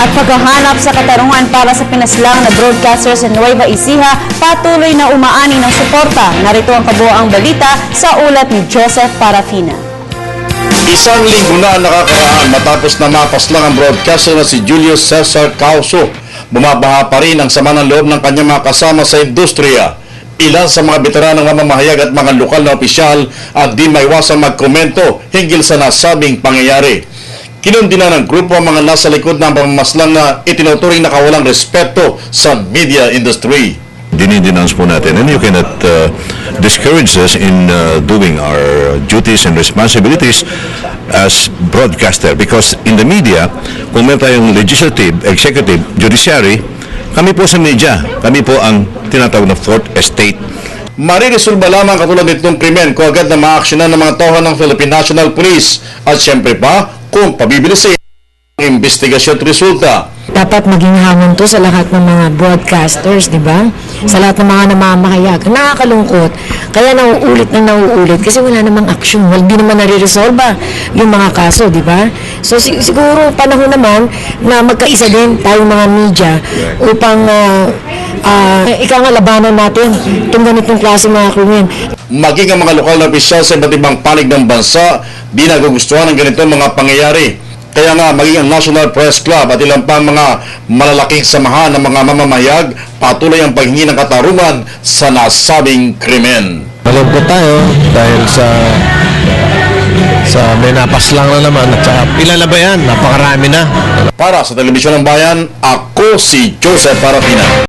At paghahanap sa katarungan para sa pinaslang na broadcaster sa Nueva Ecija, patuloy na umaani ng suporta. Narito ang kabuoang balita sa ulat ni Joseph Parafina. Isang linggo na nakakaraan matapos na mapaslang ang broadcaster na si Julio Cesar Causo. Bumabaha pa rin ang sama ng loob ng kanyang mga kasama sa industriya. Ilan sa mga veteranong mamamahayag at mga lokal na opisyal ang di maiwasang magkomento hinggil sa nasabing pangyayari. Kinundina ng grupo ang mga nasa likod ng pamamaslang na itinuturing na kawalang respeto sa media industry. Dinidenounce po natin, and you cannot discourage us in doing our duties and responsibilities as broadcaster, because in the media, kung meron tayong legislative, executive, judiciary, kami po sa media, kami po ang tinatawag na fourth estate. Mariresolba lamang katulad nitong krimen kung agad na maaksyonan ng mga tauhan ng Philippine National Police at siyempre pa kung pabibilisin ang investigasyon at resulta. Dapat maging hamon to sa lahat ng mga broadcasters, di ba? Sa lahat ng mga namamahayag. Nakakalungkot. Kaya nauulit kasi wala namang action. Hindi naman nare-resolve yung mga kaso, di ba? So siguro panahon naman na magkaisa din tayong mga media upang ikangalabanan natin itong ganitong klase mga krimen. Maging ang mga lokal na opisyal sa iba't ibang panig ng bansa, di nagugustuhan ng ganitong mga pangyayari. Kaya nga, maging ang National Press Club at ilang pang mga malalaking samahan ng mga mamamahayag, patuloy ang paghingi ng katarungan sa nasabing krimen. Malungkot tayo dahil sa may napaslang na naman at saka ilan na ba yan? Napakarami na. Para sa Telebisyon ng Bayan, ako si Joseph Parafina.